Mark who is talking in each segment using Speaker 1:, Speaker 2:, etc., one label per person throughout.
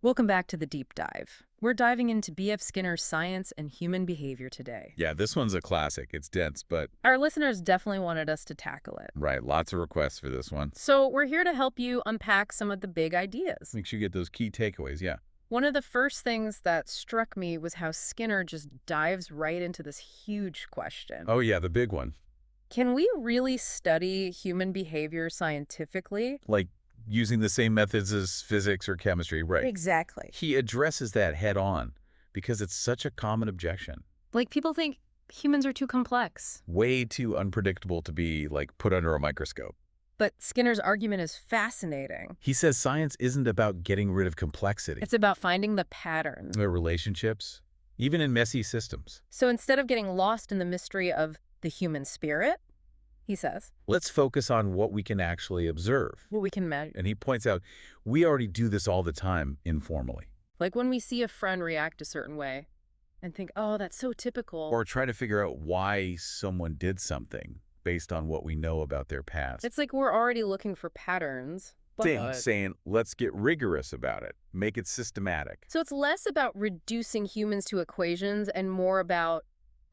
Speaker 1: Welcome back to the deep dive. We're diving into B.F. Skinner's science and human behavior today.
Speaker 2: Yeah, this one's a classic. It's dense, but
Speaker 1: Our listeners definitely wanted us to tackle it.
Speaker 2: right, lots of requests for this one.
Speaker 1: So we're here to help you unpack some of the big ideas.
Speaker 2: Make sure you get those key takeaways, yeah.
Speaker 1: One of the first things that struck me was how Skinner just dives right into this huge question.
Speaker 2: Oh yeah, the big one.
Speaker 1: Can we really study human behavior scientifically?
Speaker 2: Like using the same methods as physics or chemistry, right.
Speaker 1: Exactly.
Speaker 2: He addresses that head on because it's such a common objection.
Speaker 1: Like, people think humans are too complex.
Speaker 2: Way too unpredictable to be, like, put under a microscope.
Speaker 1: But Skinner's argument is fascinating.
Speaker 2: He says science isn't about getting rid of complexity.
Speaker 1: It's about finding the pattern.
Speaker 2: The relationships, even in messy systems.
Speaker 1: So instead of getting lost in the mystery of the human spirit, he says,
Speaker 2: Let's focus on what we can actually observe.
Speaker 1: what we can measure.
Speaker 2: And he points out, we already do this all the time informally.
Speaker 1: Like when we see a friend react a certain way and think, oh, that's so typical.
Speaker 2: Or try to figure out why someone did something based on what we know about their past.
Speaker 1: It's like we're already looking for patterns.
Speaker 2: Saying, let's get rigorous about it. Make it systematic.
Speaker 1: So it's less about reducing humans to equations and more about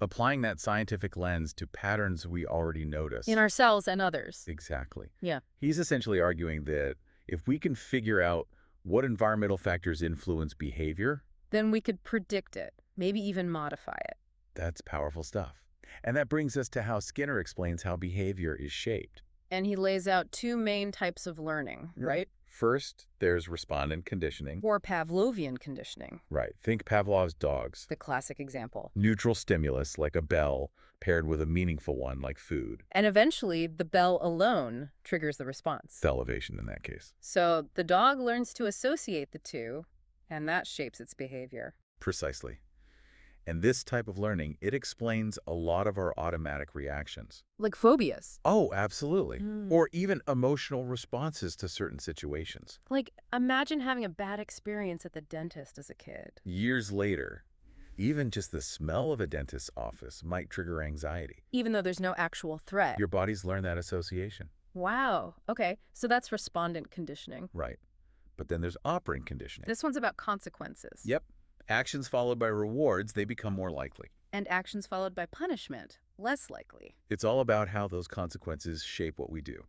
Speaker 2: Applying that scientific lens to patterns we already notice.
Speaker 1: in ourselves and others.
Speaker 2: Exactly.
Speaker 1: Yeah.
Speaker 2: He's essentially arguing that if we can figure out what environmental factors influence behavior,
Speaker 1: Then we could predict it, maybe even modify it.
Speaker 2: that's powerful stuff. And that brings us to how Skinner explains how behavior is shaped.
Speaker 1: And he lays out two main types of learning, right?
Speaker 2: First, there's respondent conditioning.
Speaker 1: Or Pavlovian conditioning,
Speaker 2: Right. Think Pavlov's dogs.
Speaker 1: the classic example.
Speaker 2: Neutral stimulus, like a bell, paired with a meaningful one, like food.
Speaker 1: And eventually, the bell alone triggers the response.
Speaker 2: Salivation in that case.
Speaker 1: So the dog learns to associate the two, and that shapes its behavior.
Speaker 2: Precisely. And this type of learning, it explains a lot of our automatic reactions.
Speaker 1: Like phobias.
Speaker 2: Oh, absolutely.
Speaker 1: Mm.
Speaker 2: Or even emotional responses to certain situations.
Speaker 1: Like, imagine having a bad experience at the dentist as a kid.
Speaker 2: Years later, even just the smell of a dentist's office might trigger anxiety.
Speaker 1: Even though there's no actual threat.
Speaker 2: Your body's learned that association.
Speaker 1: Wow. Okay, so that's respondent conditioning.
Speaker 2: Right. But then there's operant conditioning.
Speaker 1: This one's about consequences.
Speaker 2: Yep. Actions followed by rewards, they become more likely.
Speaker 1: And actions followed by punishment, less likely.
Speaker 2: It's all about how those consequences shape what we do.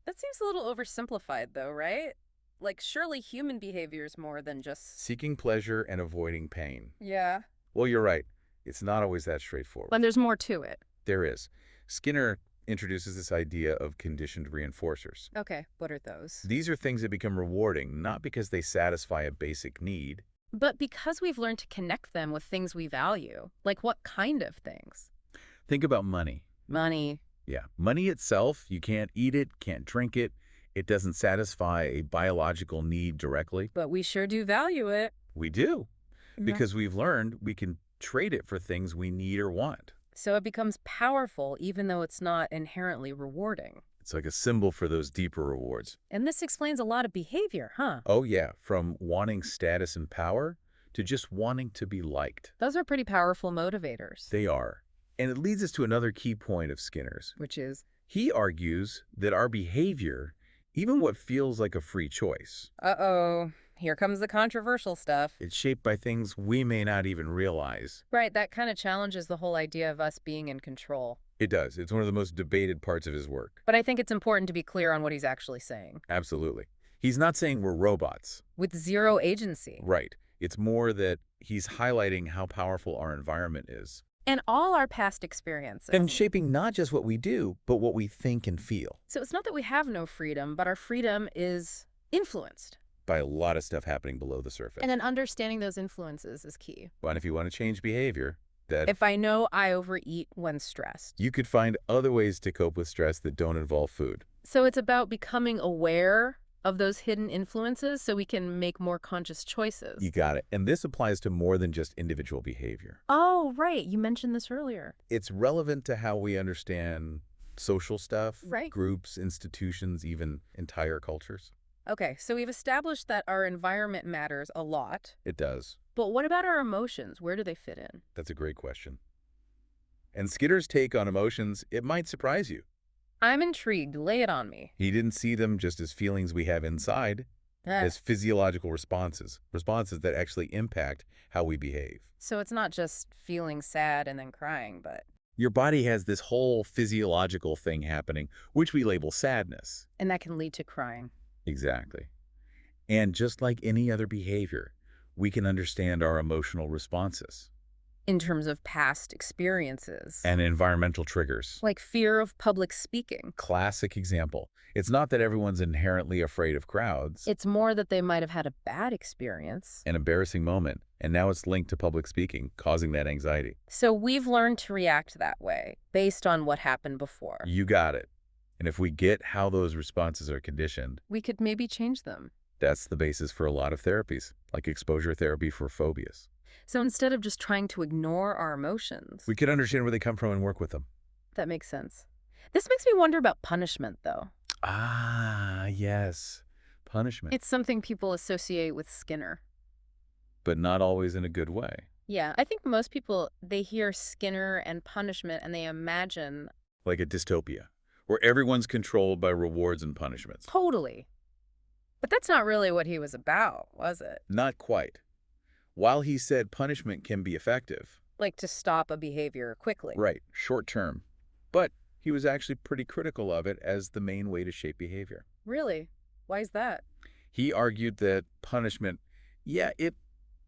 Speaker 1: That seems a little oversimplified, though, right? Like, surely human behavior is more than just...
Speaker 2: Seeking pleasure and avoiding pain.
Speaker 1: Yeah.
Speaker 2: Well, you're right. It's not always that straightforward.
Speaker 1: But there's more to it.
Speaker 2: There is. Skinner introduces this idea of conditioned reinforcers.
Speaker 1: Okay, what are those?
Speaker 2: These are things that become rewarding, not because they satisfy a basic need,
Speaker 1: But because we've learned to connect them with things we value. Like, what kind of things?
Speaker 2: Think about money.
Speaker 1: Money.
Speaker 2: Yeah, money itself, you can't eat it, can't drink it. It doesn't satisfy a biological need directly.
Speaker 1: But we sure do value it.
Speaker 2: We do, because we've learned we can trade it for things we need or want.
Speaker 1: So it becomes powerful even though it's not inherently rewarding.
Speaker 2: It's like a symbol for those deeper rewards.
Speaker 1: And this explains a lot of behavior, huh?
Speaker 2: Oh yeah, from wanting status and power to just wanting to be liked.
Speaker 1: Those are pretty powerful motivators.
Speaker 2: They are. And it leads us to another key point of Skinner's.
Speaker 1: Which is,
Speaker 2: He argues that our behavior, even what feels like a free choice,
Speaker 1: uh-oh, here comes the controversial stuff.
Speaker 2: it's shaped by things we may not even realize.
Speaker 1: Right, that kind of challenges the whole idea of us being in control.
Speaker 2: It does. It's one of the most debated parts of his work.
Speaker 1: But I think it's important to be clear on what he's actually saying.
Speaker 2: Absolutely. He's not saying we're robots.
Speaker 1: With zero agency.
Speaker 2: Right. It's more that he's highlighting how powerful our environment is.
Speaker 1: And all our past experiences.
Speaker 2: And shaping not just what we do, but what we think and feel.
Speaker 1: So it's not that we have no freedom, but our freedom is influenced.
Speaker 2: By a lot of stuff happening below the surface.
Speaker 1: And then understanding those influences is key.
Speaker 2: And if you want to change behavior, that
Speaker 1: If I know I overeat when stressed.
Speaker 2: you could find other ways to cope with stress that don't involve food.
Speaker 1: So it's about becoming aware of those hidden influences so we can make more conscious choices.
Speaker 2: You got it. And this applies to more than just individual behavior.
Speaker 1: Oh, right. You mentioned this earlier.
Speaker 2: It's relevant to how we understand social stuff,
Speaker 1: Right.
Speaker 2: groups, institutions, even entire cultures.
Speaker 1: Okay, so we've established that our environment matters a lot.
Speaker 2: It does.
Speaker 1: But what about our emotions? Where do they fit in?
Speaker 2: That's a great question. And Skinner's take on emotions, it might surprise you.
Speaker 1: I'm intrigued. Lay it on me.
Speaker 2: He didn't see them just as feelings we have inside.
Speaker 1: Ah,
Speaker 2: as physiological responses that actually impact how we behave.
Speaker 1: so it's not just feeling sad and then crying, but...
Speaker 2: Your body has this whole physiological thing happening, which we label sadness.
Speaker 1: And that can lead to crying.
Speaker 2: Exactly. And just like any other behavior, we can understand our emotional responses
Speaker 1: In terms of past experiences.
Speaker 2: and environmental triggers.
Speaker 1: Like fear of public speaking.
Speaker 2: Classic example. It's not that everyone's inherently afraid of crowds,
Speaker 1: It's more that they might have had a bad experience.
Speaker 2: an embarrassing moment, and now it's linked to public speaking, causing that anxiety.
Speaker 1: So we've learned to react that way based on what happened before.
Speaker 2: You got it. And if we get how those responses are conditioned,
Speaker 1: We could maybe change them.
Speaker 2: that's the basis for a lot of therapies, like exposure therapy for phobias.
Speaker 1: So instead of just trying to ignore our emotions,
Speaker 2: We could understand where they come from and work with them.
Speaker 1: that makes sense. This makes me wonder about punishment, though.
Speaker 2: Ah, yes. Punishment,
Speaker 1: It's something people associate with Skinner.
Speaker 2: but not always in a good way.
Speaker 1: Yeah, I think most people, they hear Skinner and punishment and they imagine...
Speaker 2: Like a dystopia, where everyone's controlled by rewards and punishments.
Speaker 1: Totally. But that's not really what he was about, was it?
Speaker 2: Not quite. While he said punishment can be effective,
Speaker 1: Like to stop a behavior quickly.
Speaker 2: right, short term, but he was actually pretty critical of it as the main way to shape behavior.
Speaker 1: Really? Why is that?
Speaker 2: He argued that punishment, yeah, it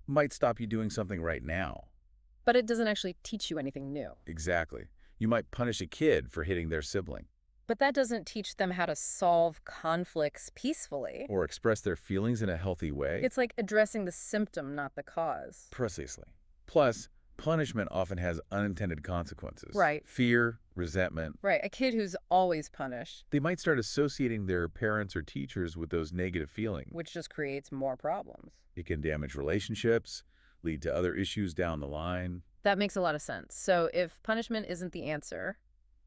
Speaker 2: might stop you doing something right now.
Speaker 1: But it doesn't actually teach you anything new.
Speaker 2: Exactly. You might punish a kid for hitting their sibling
Speaker 1: But that doesn't teach them how to solve conflicts peacefully.
Speaker 2: or express their feelings in a healthy way.
Speaker 1: It's like addressing the symptom, not the cause.
Speaker 2: Precisely. Plus, punishment often has unintended consequences.
Speaker 1: Right.
Speaker 2: Fear, resentment.
Speaker 1: Right, a kid who's always punished,
Speaker 2: They might start associating their parents or teachers with those negative feelings.
Speaker 1: which just creates more problems.
Speaker 2: It can damage relationships, lead to other issues down the line.
Speaker 1: That makes a lot of sense. So if punishment isn't the answer,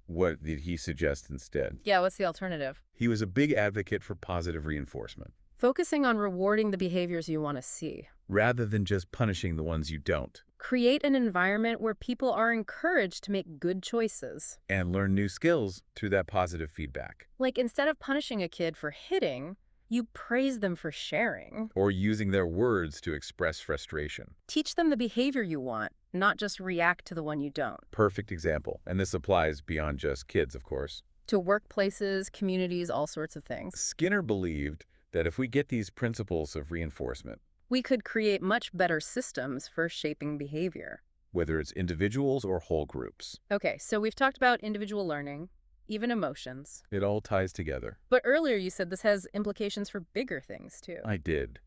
Speaker 2: What did he suggest instead?
Speaker 1: yeah, what's the alternative?
Speaker 2: He was a big advocate for positive reinforcement,
Speaker 1: Focusing on rewarding the behaviors you want to see.
Speaker 2: rather than just punishing the ones you don't,
Speaker 1: Create an environment where people are encouraged to make good choices.
Speaker 2: and learn new skills through that positive feedback,
Speaker 1: Like instead of punishing a kid for hitting, you praise them for sharing.
Speaker 2: or using their words to express frustration.
Speaker 1: Teach them the behavior you want, not just react to the one you don't.
Speaker 2: Perfect example, and this applies beyond just kids, of course.
Speaker 1: To workplaces, communities, all sorts of things.
Speaker 2: Skinner believed that if we get these principles of reinforcement,
Speaker 1: We could create much better systems for shaping behavior.
Speaker 2: whether it's individuals or whole groups,
Speaker 1: Okay, so we've talked about individual learning, even emotions.
Speaker 2: it all ties together.
Speaker 1: But earlier you said this has implications for bigger things too.
Speaker 2: I did,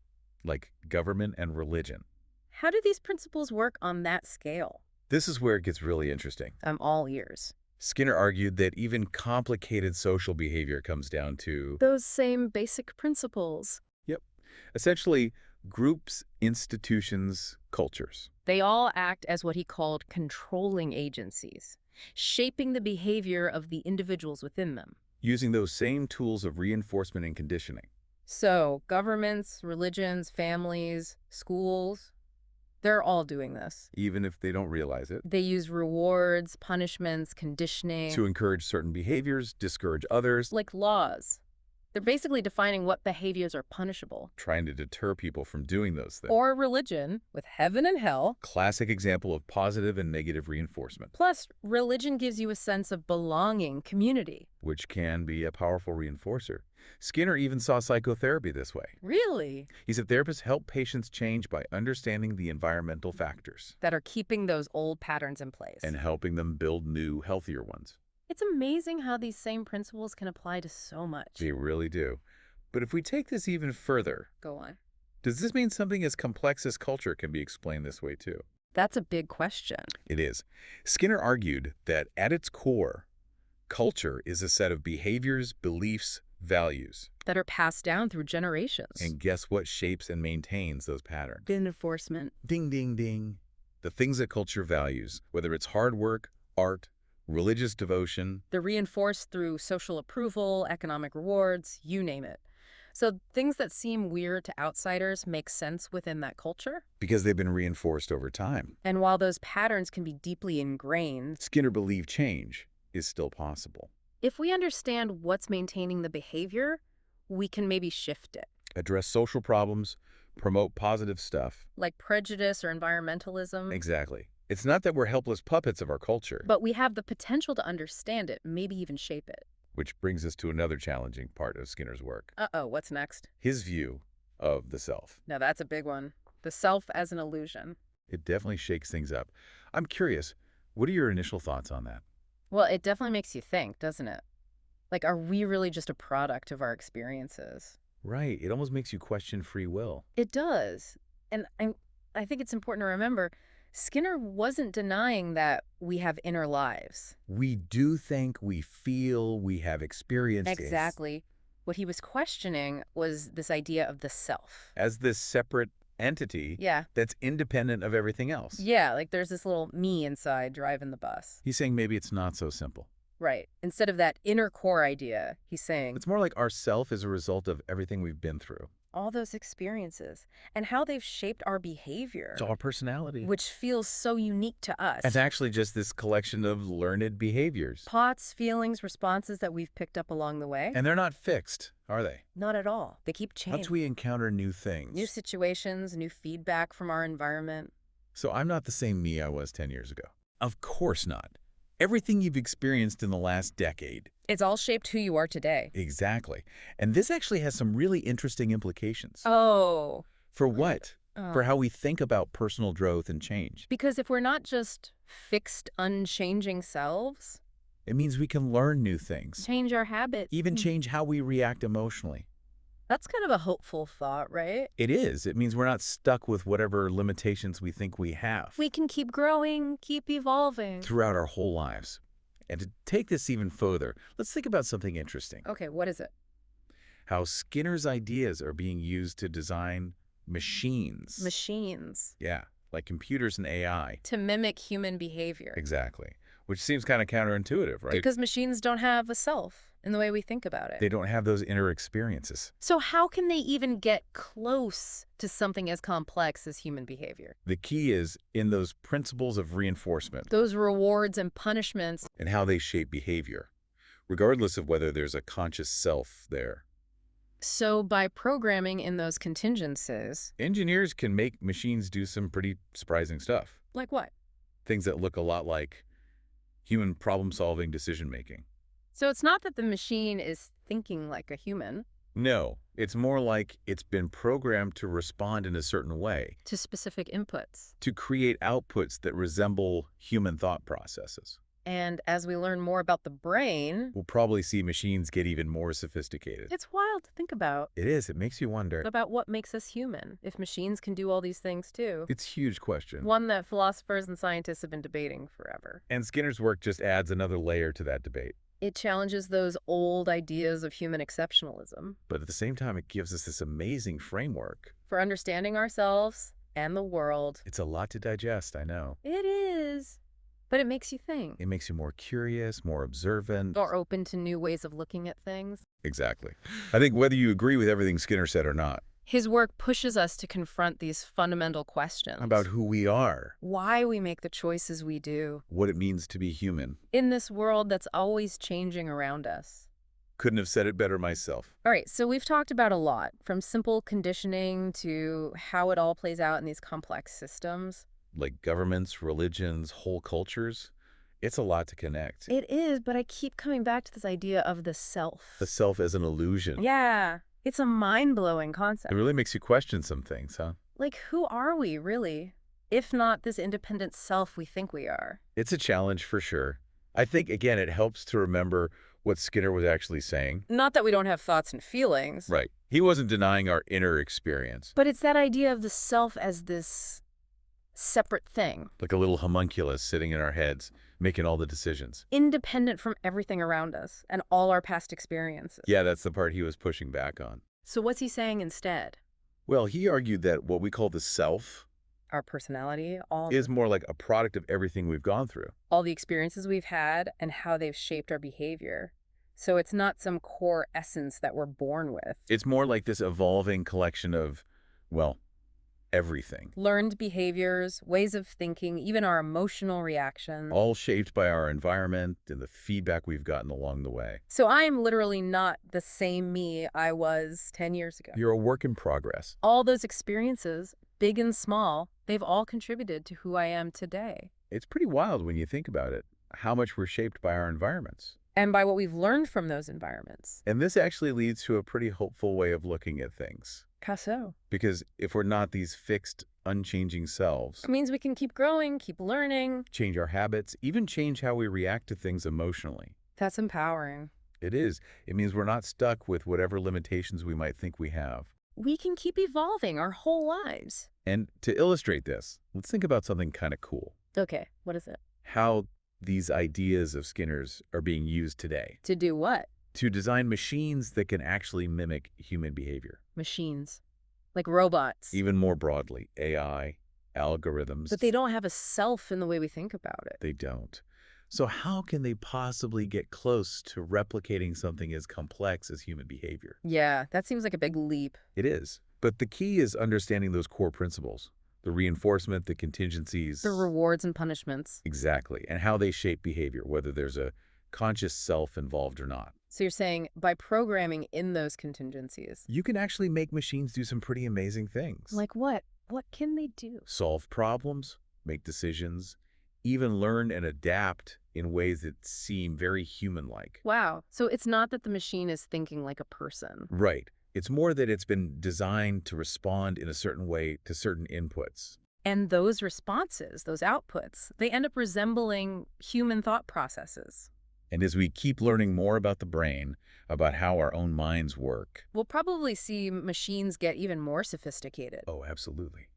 Speaker 2: like government and religion.
Speaker 1: How do these principles work on that scale?
Speaker 2: This is where it gets really interesting.
Speaker 1: I'm all ears.
Speaker 2: Skinner argued that even complicated social behavior comes down to,
Speaker 1: Those same basic principles.
Speaker 2: yep, essentially groups, institutions, cultures.
Speaker 1: They all act as what he called controlling agencies, shaping the behavior of the individuals within them.
Speaker 2: Using those same tools of reinforcement and conditioning.
Speaker 1: So governments, religions, families, schools, they're all doing this.
Speaker 2: Even if they don't realize it,
Speaker 1: They use rewards, punishments, conditioning,
Speaker 2: to encourage certain behaviors, discourage others,
Speaker 1: like laws. They're basically defining what behaviors are punishable.
Speaker 2: trying to deter people from doing those things.
Speaker 1: Or religion, with heaven and hell.
Speaker 2: Classic example of positive and negative reinforcement,
Speaker 1: Plus, religion gives you a sense of belonging, community.
Speaker 2: which can be a powerful reinforcer. Skinner even saw psychotherapy this way.
Speaker 1: Really?
Speaker 2: He said therapists help patients change by understanding the environmental factors
Speaker 1: That are keeping those old patterns in place.
Speaker 2: and helping them build new, healthier ones.
Speaker 1: It's amazing how these same principles can apply to so much.
Speaker 2: They really do. But if we take this even further,
Speaker 1: Go on.
Speaker 2: does this mean something as complex as culture can be explained this way too?
Speaker 1: That's a big question.
Speaker 2: It is. Skinner argued that at its core, culture is a set of behaviors, beliefs, values.
Speaker 1: That are passed down through generations.
Speaker 2: And guess what shapes and maintains those patterns?
Speaker 1: Enforcement.
Speaker 2: Ding, ding, ding. The things that culture values, whether it's hard work, art, religious devotion.
Speaker 1: They're reinforced through social approval, economic rewards, you name it. So things that seem weird to outsiders make sense within that culture.
Speaker 2: Because they've been reinforced over time.
Speaker 1: And while those patterns can be deeply ingrained,
Speaker 2: Skinner believed change is still possible.
Speaker 1: if we understand what's maintaining the behavior, we can maybe shift it.
Speaker 2: Address social problems, promote positive stuff.
Speaker 1: Like prejudice or environmentalism.
Speaker 2: Exactly. It's not that we're helpless puppets of our culture,
Speaker 1: But we have the potential to understand it, maybe even shape it.
Speaker 2: which brings us to another challenging part of Skinner's work.
Speaker 1: Uh-oh, what's next?
Speaker 2: His view of the self.
Speaker 1: Now that's a big one. The self as an illusion.
Speaker 2: It definitely shakes things up. I'm curious, what are your initial thoughts on that?
Speaker 1: Well, it definitely makes you think, doesn't it? Like, are we really just a product of our experiences?
Speaker 2: Right, it almost makes you question free will.
Speaker 1: It does. And I think it's important to remember Skinner wasn't denying that we have inner lives.
Speaker 2: We do think, we feel, we have experiences
Speaker 1: Exactly. What he was questioning was this idea of the self.
Speaker 2: as this separate entity
Speaker 1: Yeah.
Speaker 2: that's independent of everything else.
Speaker 1: Yeah, like there's this little me inside driving the bus.
Speaker 2: He's saying maybe it's not so simple.
Speaker 1: Right. Instead of that inner core idea, he's saying
Speaker 2: It's more like our self is a result of everything we've been through.
Speaker 1: all those experiences and how they've shaped our behavior,
Speaker 2: It's our personality.
Speaker 1: which feels so unique to us.
Speaker 2: It's actually just this collection of learned behaviors.
Speaker 1: Thoughts, feelings, responses that we've picked up along the way?
Speaker 2: And they're not fixed, are they?
Speaker 1: Not at all. They keep
Speaker 2: How do
Speaker 1: changing.
Speaker 2: we encounter new things?
Speaker 1: New situations, new feedback from our environment.
Speaker 2: So I'm not the same me I was 10 years ago. Of course not. Everything you've experienced in the last decade.
Speaker 1: It's all shaped who you are today.
Speaker 2: Exactly. And this actually has some really interesting implications.
Speaker 1: Oh.
Speaker 2: For what?
Speaker 1: Oh.
Speaker 2: For how we think about personal growth and change.
Speaker 1: Because if we're not just fixed, unchanging selves,
Speaker 2: It means we can learn new things,
Speaker 1: change our habits.
Speaker 2: even change how we react emotionally.
Speaker 1: That's kind of a hopeful thought, right?
Speaker 2: It is. It means we're not stuck with whatever limitations we think we have
Speaker 1: We can keep growing, keep evolving.
Speaker 2: throughout our whole lives. And to take this even further, let's think about something interesting.
Speaker 1: Okay, what is it?
Speaker 2: How Skinner's ideas are being used to design machines.
Speaker 1: Machines.
Speaker 2: Yeah, like computers and AI.
Speaker 1: To mimic human behavior.
Speaker 2: Exactly. Which seems kind of counterintuitive, right?
Speaker 1: Because machines don't have a self in the way we think about it.
Speaker 2: They don't have those inner experiences.
Speaker 1: So how can they even get close to something as complex as human behavior?
Speaker 2: The key is in those principles of reinforcement
Speaker 1: Those rewards and punishments.
Speaker 2: and how they shape behavior, regardless of whether there's a conscious self there.
Speaker 1: So by programming in those contingencies,
Speaker 2: Engineers can make machines do some pretty surprising stuff.
Speaker 1: like what?
Speaker 2: Things that look a lot like human problem-solving decision-making.
Speaker 1: So it's not that the machine is thinking like a human
Speaker 2: No, it's more like it's been programmed to respond in a certain way,
Speaker 1: to specific inputs.
Speaker 2: to create outputs that resemble human thought processes.
Speaker 1: And as we learn more about the brain,
Speaker 2: We'll probably see machines get even more sophisticated.
Speaker 1: it's wild to think about.
Speaker 2: It is. It makes you wonder.
Speaker 1: About what makes us human, if machines can do all these things too.
Speaker 2: It's a huge question.
Speaker 1: One that philosophers and scientists have been debating forever.
Speaker 2: And Skinner's work just adds another layer to that debate.
Speaker 1: It challenges those old ideas of human exceptionalism
Speaker 2: But at the same time, it gives us this amazing framework.
Speaker 1: for understanding ourselves and the world.
Speaker 2: It's a lot to digest, I know.
Speaker 1: It is, but it makes you think.
Speaker 2: It makes you more curious, more observant.
Speaker 1: Or open to new ways of looking at things.
Speaker 2: Exactly. I think whether you agree with everything Skinner said or not,
Speaker 1: His work pushes us to confront these fundamental questions.
Speaker 2: about who we are,
Speaker 1: why we make the choices we do
Speaker 2: what it means to be human.
Speaker 1: in this world that's always changing around us.
Speaker 2: Couldn't have said it better myself.
Speaker 1: All right, so we've talked about a lot, from simple conditioning to how it all plays out in these complex systems.
Speaker 2: Like governments, religions, whole cultures, it's a lot to connect.
Speaker 1: It is, but I keep coming back to this idea of the self.
Speaker 2: The self as an illusion.
Speaker 1: Yeah, it's a mind-blowing
Speaker 2: It
Speaker 1: concept.
Speaker 2: really makes you question some things, huh?
Speaker 1: Like, who are we, really? If not this independent self we think we are.
Speaker 2: It's a challenge for sure. I think, again, it helps to remember what Skinner was actually saying.
Speaker 1: Not that we don't have thoughts and feelings.
Speaker 2: Right. He wasn't denying our inner experience.
Speaker 1: But it's that idea of the self as this separate thing,
Speaker 2: Like a little homunculus sitting in our heads, making all the decisions.
Speaker 1: independent from everything around us and all our past experiences.
Speaker 2: Yeah, that's the part he was pushing back on.
Speaker 1: So what's he saying instead?
Speaker 2: Well, he argued that what we call the self
Speaker 1: Our personality,
Speaker 2: is more like a product of everything we've gone through.
Speaker 1: all the experiences we've had and how they've shaped our behavior. So it's not some core essence that we're born with.
Speaker 2: It's more like this evolving collection of, well, Everything.
Speaker 1: Learned behaviors, ways of thinking, even our emotional reactions.
Speaker 2: All shaped by our environment and the feedback we've gotten along the way.
Speaker 1: So I am literally not the same me I was 10 years ago.
Speaker 2: You're a work in progress.
Speaker 1: All those experiences, big and small, they've all contributed to who I am today.
Speaker 2: It's pretty wild when you think about it, how much we're shaped by our environments.
Speaker 1: And by what we've learned from those environments.
Speaker 2: And this actually leads to a pretty hopeful way of looking at things.
Speaker 1: How so?
Speaker 2: Because if we're not these fixed, unchanging selves,
Speaker 1: It means we can keep growing, keep learning.
Speaker 2: change our habits, even change how we react to things emotionally.
Speaker 1: That's empowering.
Speaker 2: It is. It means we're not stuck with whatever limitations we might think we have.
Speaker 1: We can keep evolving our whole lives.
Speaker 2: And to illustrate this, let's think about something kind of cool.
Speaker 1: Okay, what is it?
Speaker 2: How these ideas of Skinner's are being used today
Speaker 1: To do what?
Speaker 2: to design machines that can actually mimic human behavior.
Speaker 1: Machines. Like robots.
Speaker 2: Even more broadly, AI, algorithms.
Speaker 1: But they don't have a self in the way we think about it.
Speaker 2: They don't. So how can they possibly get close to replicating something as complex as human behavior?
Speaker 1: Yeah, that seems like a big leap.
Speaker 2: It is. But the key is understanding those core principles, the reinforcement, the contingencies.
Speaker 1: The rewards and punishments.
Speaker 2: Exactly. And how they shape behavior, whether there's a conscious self involved or not.
Speaker 1: So you're saying by programming in those contingencies.
Speaker 2: You can actually make machines do some pretty amazing things.
Speaker 1: Like what? What can they do?
Speaker 2: Solve problems, make decisions, even learn and adapt in ways that seem very human-like.
Speaker 1: Wow. So it's not that the machine is thinking like a person.
Speaker 2: Right. It's more that it's been designed to respond in a certain way to certain inputs.
Speaker 1: And those responses, those outputs, they end up resembling human thought processes.
Speaker 2: And as we keep learning more about the brain, about how our own minds work.
Speaker 1: We'll probably see machines get even more sophisticated.
Speaker 2: Oh, absolutely.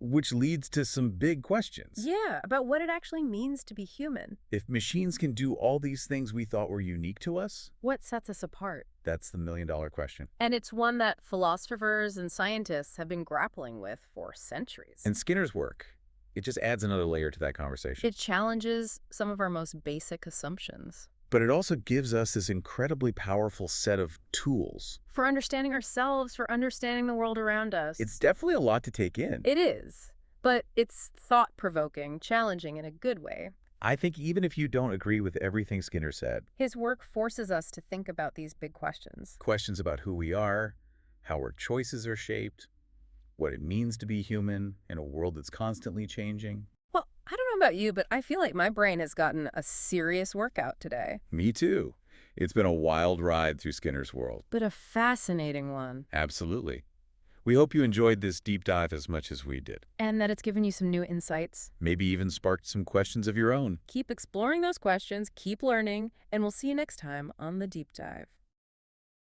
Speaker 2: Which leads to some big questions.
Speaker 1: Yeah, about what it actually means to be human.
Speaker 2: If machines can do all these things we thought were unique to us,
Speaker 1: What sets us apart?
Speaker 2: that's the million-dollar question.
Speaker 1: And it's one that philosophers and scientists have been grappling with for centuries.
Speaker 2: And Skinner's work, it just adds another layer to that conversation.
Speaker 1: It challenges some of our most basic assumptions.
Speaker 2: But it also gives us this incredibly powerful set of tools.
Speaker 1: For understanding ourselves, for understanding the world around us.
Speaker 2: It's definitely a lot to take in.
Speaker 1: It is. But it's thought-provoking, challenging in a good way.
Speaker 2: I think even if you don't agree with everything Skinner said,
Speaker 1: His work forces us to think about these big questions.
Speaker 2: questions about who we are, how our choices are shaped, what it means to be human in a world that's constantly changing.
Speaker 1: Well, I don't know about you, but I feel like my brain has gotten a serious workout today.
Speaker 2: Me too. It's been a wild ride through Skinner's world.
Speaker 1: But a fascinating one.
Speaker 2: Absolutely. We hope you enjoyed this deep dive as much as we did.
Speaker 1: And that it's given you some new insights.
Speaker 2: Maybe even sparked some questions of your own.
Speaker 1: Keep exploring those questions, keep learning, and we'll see you next time on The Deep Dive.